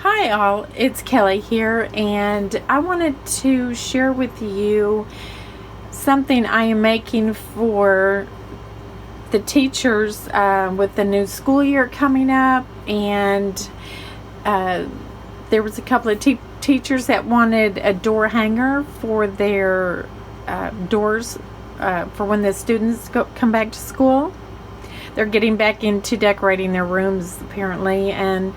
Hi all, it's Kelly here, and I wanted to share with you something I am making for the teachers with the new school year coming up. And there was a couple of teachers that wanted a door hanger for their doors for when the students come back to school. They're getting back into decorating their rooms apparently, and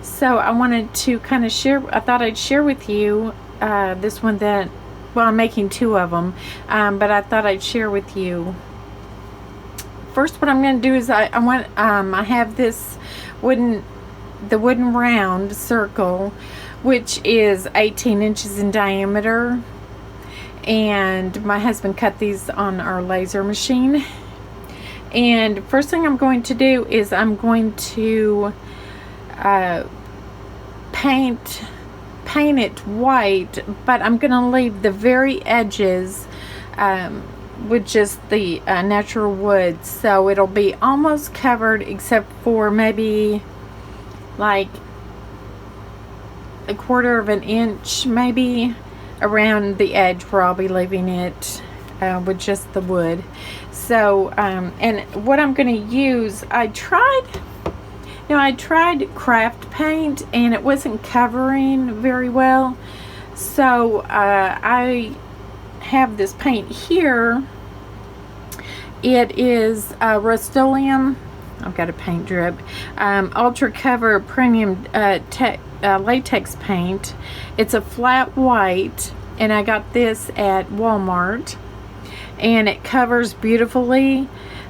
so I wanted to kind of share. I thought I'd share with you this one that, well, I'm making two of them, but I thought I'd share with you. First, what I'm going to do is I have this wooden round circle, which is 18 inches in diameter, and my husband cut these on our laser machine. And first thing I'm going to do is I'm going to paint it white, but I'm going to leave the very edges with just the natural wood, so it'll be almost covered except for maybe like a quarter of an inch maybe around the edge where I'll be leaving it with just the wood. So and what I'm going to use, I tried craft paint and it wasn't covering very well, so I have this paint here. It is Rust-Oleum. I've got a paint drip, ultra cover premium latex paint. It's a flat white, and I got this at Walmart, and it covers beautifully,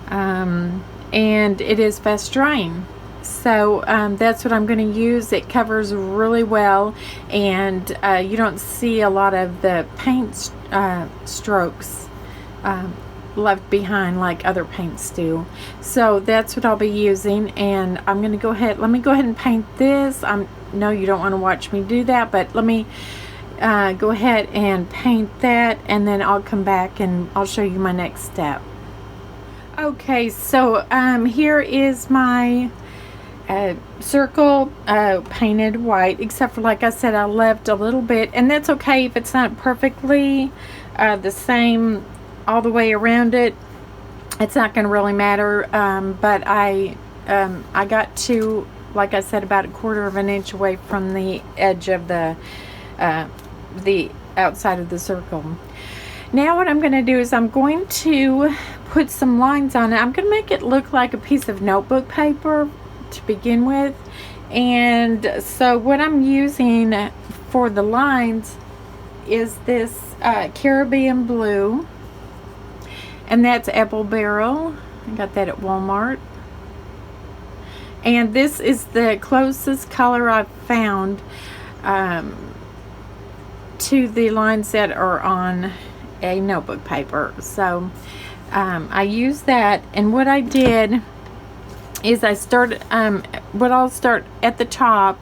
and it is fast drying. So that's what I'm going to use. It covers really well, and you don't see a lot of the paint strokes left behind like other paints do. So that's what I'll be using, and I'm going to go ahead. Let me go ahead and paint this. No, you don't want to watch me do that, but let me go ahead and paint that, and then I'll come back and I'll show you my next step. Okay, so here is my circle painted white, except for, like I said, I left a little bit, and that's okay if it's not perfectly the same all the way around it. It's not going to really matter, but I got to, like I said, about a quarter of an inch away from the edge of the outside of the circle. Now what I'm going to do is I'm going to put some lines on it. I'm going to make it look like a piece of notebook paper to begin with, and so what I'm using for the lines is this Caribbean blue, and that's apple barrel. I got that at Walmart, and this is the closest color I've found to the lines that are on a notebook paper. So I used that, and what I did is I started, I'll start at the top,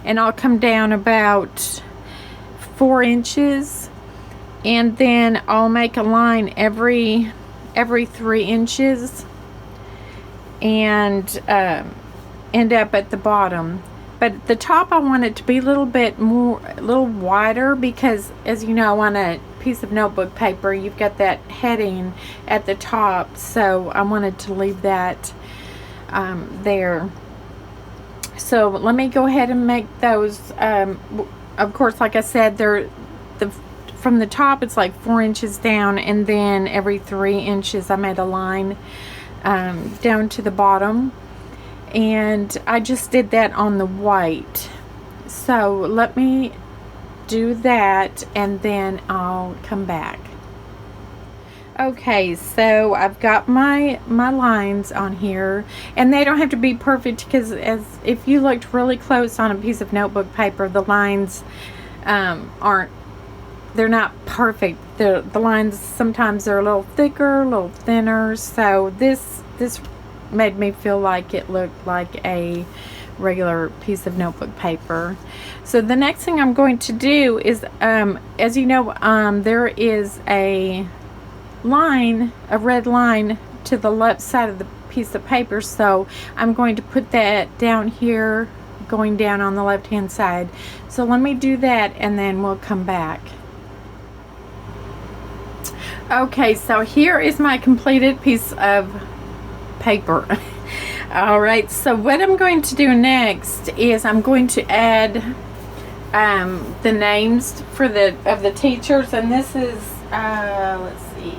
and I'll come down about 4 inches, and then I'll make a line every 3 inches, and end up at the bottom. But at the top I want it to be a little wider, because as you know, on a piece of notebook paper you've got that heading at the top, so I wanted to leave that there. So let me go ahead and make those. Of course, like I said, from the top it's like 4 inches down, and then every 3 inches I made a line down to the bottom, and I just did that on the white. So let me do that, and then I'll come back. Okay, so I've got my lines on here, and they don't have to be perfect, because if you looked really close on a piece of notebook paper, the lines they're not perfect. The lines sometimes are a little thicker, a little thinner, so this made me feel like it looked like a regular piece of notebook paper. So the next thing I'm going to do is, as you know, there is a red line to the left side of the piece of paper, so I'm going to put that down here going down on the left hand side. So let me do that and then we'll come back. Okay, so here is my completed piece of paper. All right, so what I'm going to do next is I'm going to add the names for the teachers, and this is let's see,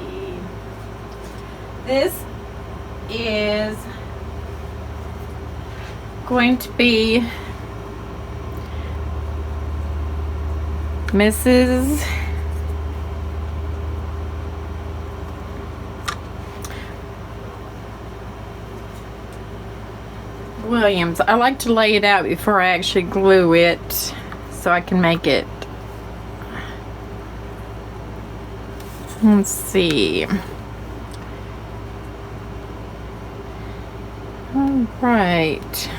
this is going to be Mrs. Williams. I like to lay it out before I actually glue it so I can make it. Let's see. All right.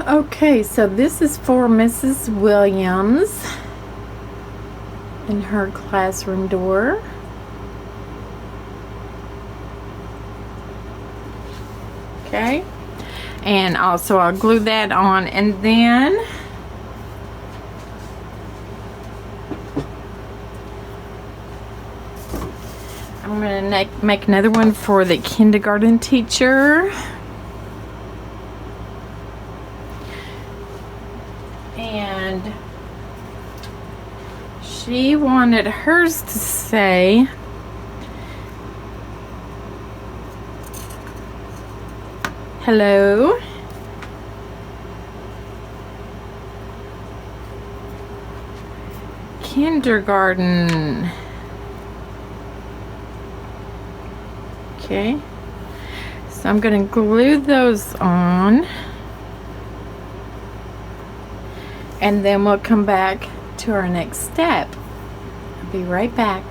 Okay, so this is for Mrs. Williams and her classroom door. Okay, and also I'll glue that on, and then I'm going to make another one for the kindergarten teacher. And she wanted hers to say hello. Kindergarten. Okay. So I'm going to glue those on. And then we'll come back to our next step. I'll be right back.